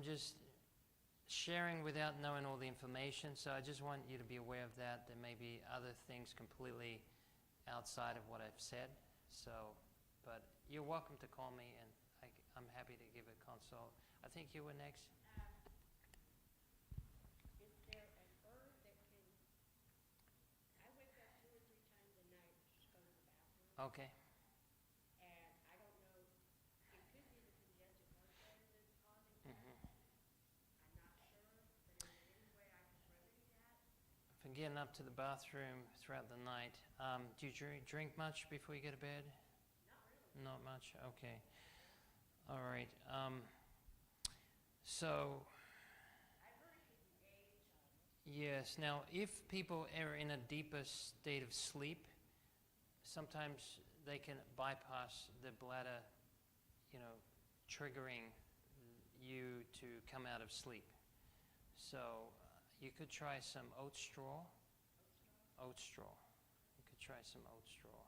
just sharing without knowing all the information, so I just want you to be aware of that. There may be other things completely outside of what I've said, but you're welcome to call me, and I'm happy to give a consult. I think you were next. Is there an herb that can, I wake up 2 or 3 times a night just to go to the bathroom. Okay. And I don't know, it could be the congestive heart failure that's causing that. I'm not sure, but is there any way I can remedy that? For getting up to the bathroom throughout the night, do you drink much before you go to bed? Not really. Not much? Okay. All right. So, I've heard it could age on it. yes. Now, if people are in a deeper state of sleep, sometimes they can bypass the bladder triggering you to come out of sleep. So you could try some oat straw. Oat straw. You could try some oat straw.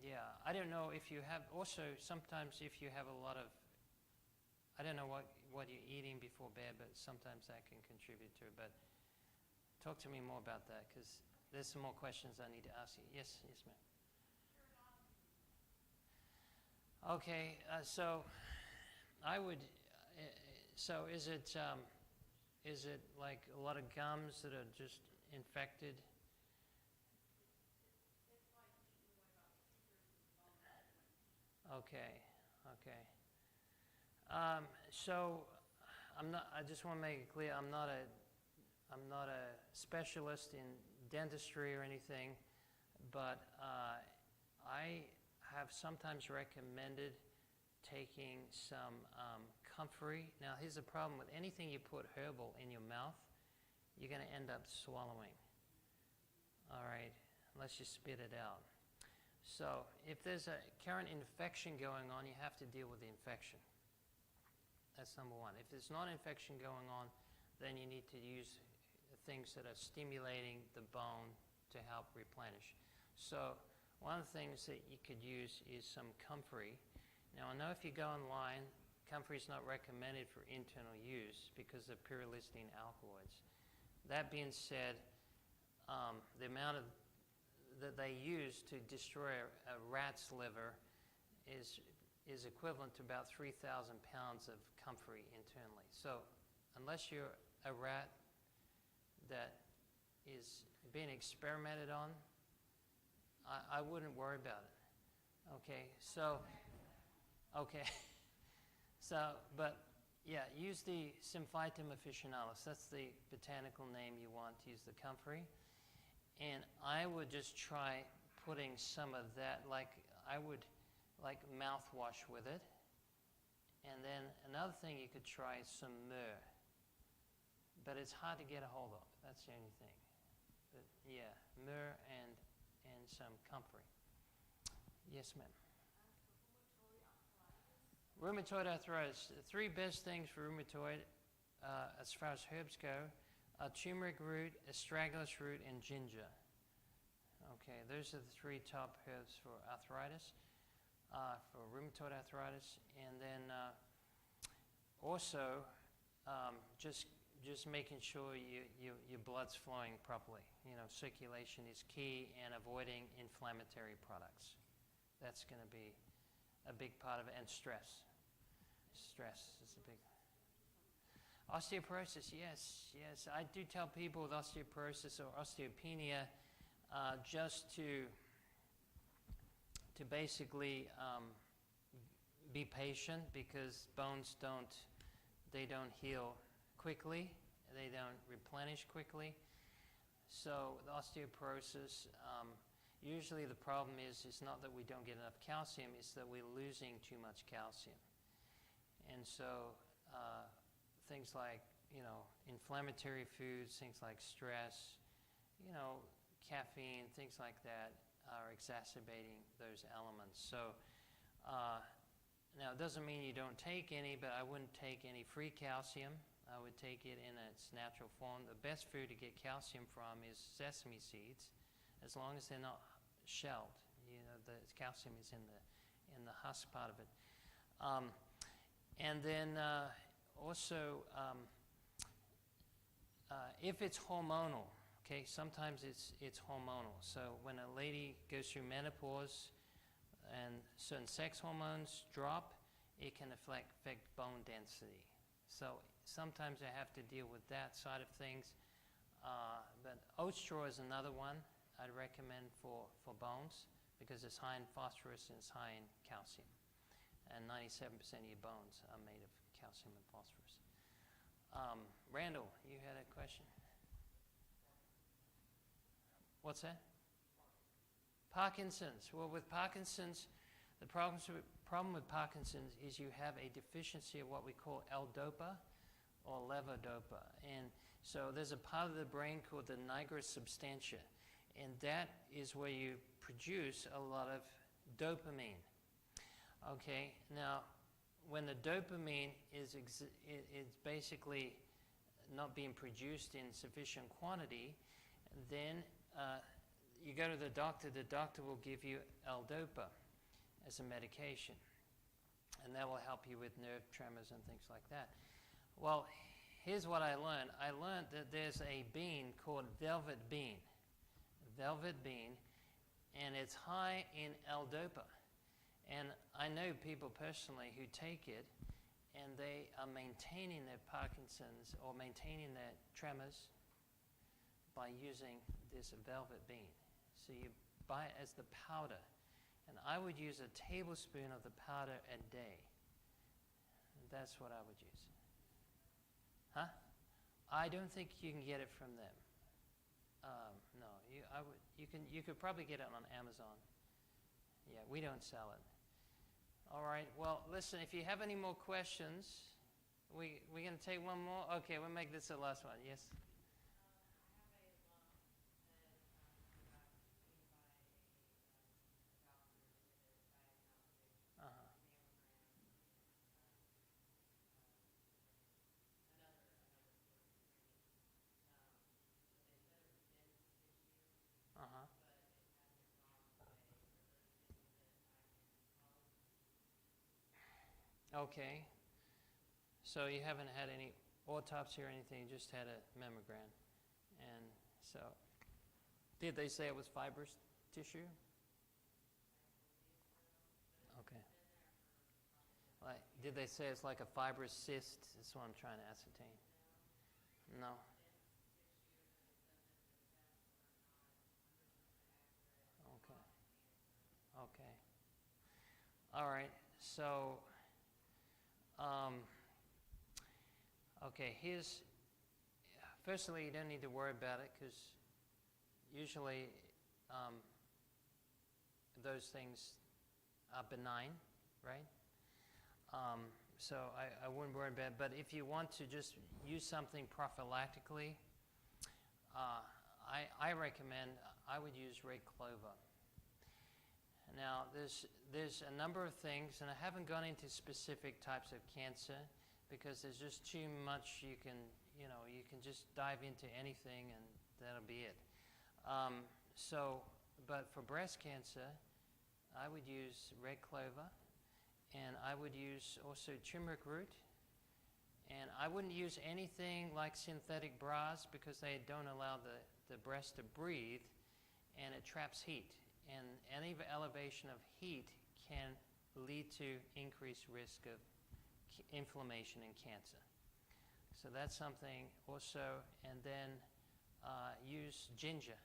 Yeah, I don't know if you have, also sometimes if you have a lot of, I don't know what you're eating before bed, but sometimes that can contribute to it. But talk to me more about that, because there's some more questions I need to ask you. Yes, ma'am. Okay, so I would, so is it like a lot of gums that are just infected? Okay. So I just want to make it clear, I'm not a specialist in dentistry or anything, but I have sometimes recommended taking some comfrey. Now, here's the problem with anything you put herbal in your mouth, you're going to end up swallowing. All right, unless you spit it out. So if there's a current infection going on, you have to deal with the infection. That's number one. If there's not infection going on, then you need to use things that are stimulating the bone to help replenish. So one of the things that you could use is some comfrey. Now, I know if you go online, comfrey is not recommended for internal use because of pyrrolistine alkaloids. That being said, the amount that they use to destroy a rat's liver is equivalent to about 3,000 pounds of comfrey internally. So unless you're a rat that is being experimented on, I wouldn't worry about it. Okay, so, but yeah, use the Symphytum officinalis. That's the botanical name you want to use the comfrey. And I would just try putting some of that, like mouthwash with it. And then another thing you could try is some myrrh. But it's hard to get a hold of. That's the only thing. But yeah, myrrh and some comfrey. Yes, ma'am. Rheumatoid arthritis. The three best things for rheumatoid, as far as herbs go, are turmeric root, astragalus root, and ginger. Okay, those are the three top herbs for arthritis, for rheumatoid arthritis. And then also just making sure your blood's flowing properly. Circulation is key, and avoiding inflammatory products. That's going to be a big part of it, and stress. Stress is a big. Osteoporosis, yes. I do tell people with osteoporosis or osteopenia just to basically be patient, because bones don't heal quickly. They don't replenish quickly. So the osteoporosis, usually the problem is not that we don't get enough calcium, it's that we're losing too much calcium. And so things like, inflammatory foods, things like stress, caffeine, things like that are exacerbating those elements. So now it doesn't mean you don't take any, but I wouldn't take any free calcium. I would take it in its natural form. The best food to get calcium from is sesame seeds, as long as they're not shelled. The calcium is in the husk part of it. And then also, if it's hormonal, okay, sometimes it's hormonal. So when a lady goes through menopause and certain sex hormones drop, it can affect bone density. So sometimes I have to deal with that side of things. But oat straw is another one I'd recommend for bones, because it's high in phosphorus and it's high in calcium. And 97% of your bones are made of calcium and phosphorus. Randall, you had a question? What's that? Parkinson's. Well, with Parkinson's, the problem with Parkinson's is you have a deficiency of what we call L-DOPA or levodopa. And so there's a part of the brain called the nigra substantia, and that is where you produce a lot of dopamine. Okay, now when the dopamine is basically not being produced in sufficient quantity, then you go to the doctor will give you L-Dopa as a medication, and that will help you with nerve tremors and things like that. Well, here's what I learned. I learned that there's a bean called velvet bean, and it's high in L-Dopa. And I know people personally who take it, and they are maintaining their Parkinson's or maintaining their tremors by using this velvet bean. So you buy it as the powder. And I would use a tablespoon of the powder a day. That's what I would use. Huh? I don't think you can get it from them. No, you could probably get it on Amazon. Yeah, we don't sell it. All right, well, listen, if you have any more questions, we're going to take one more? Okay, we'll make this the last one. Yes? Okay. So you haven't had any autopsy or anything, you just had a mammogram. And so, did they say it was fibrous tissue? Okay. Like, did they say it's like a fibrous cyst? That's what I'm trying to ascertain. No. Okay. Okay. All right. So, okay, firstly, you don't need to worry about it because usually those things are benign, right? So I wouldn't worry about it. But if you want to just use something prophylactically, I recommend, I would use red clover. Now, there's a number of things, and I haven't gone into specific types of cancer because there's just too much you can just dive into anything and that'll be it. But for breast cancer, I would use red clover, and I would use also turmeric root, and I wouldn't use anything like synthetic bras because they don't allow the breast to breathe, and it traps heat. And any elevation of heat can lead to increased risk of inflammation and cancer. So that's something also. And then use ginger.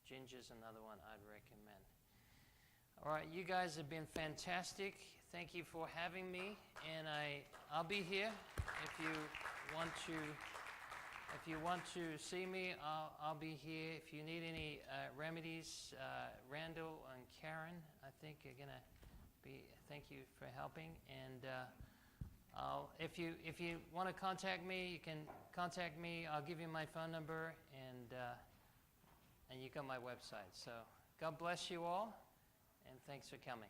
Ginger is another one I'd recommend. All right, you guys have been fantastic. Thank you for having me. And I'll be here if you want to. If you want to see me, I'll be here. If you need any remedies, Randall and Karen, I think are going to be. Thank you for helping. And if you want to contact me, you can contact me. I'll give you my phone number, and you got my website. So God bless you all, and thanks for coming.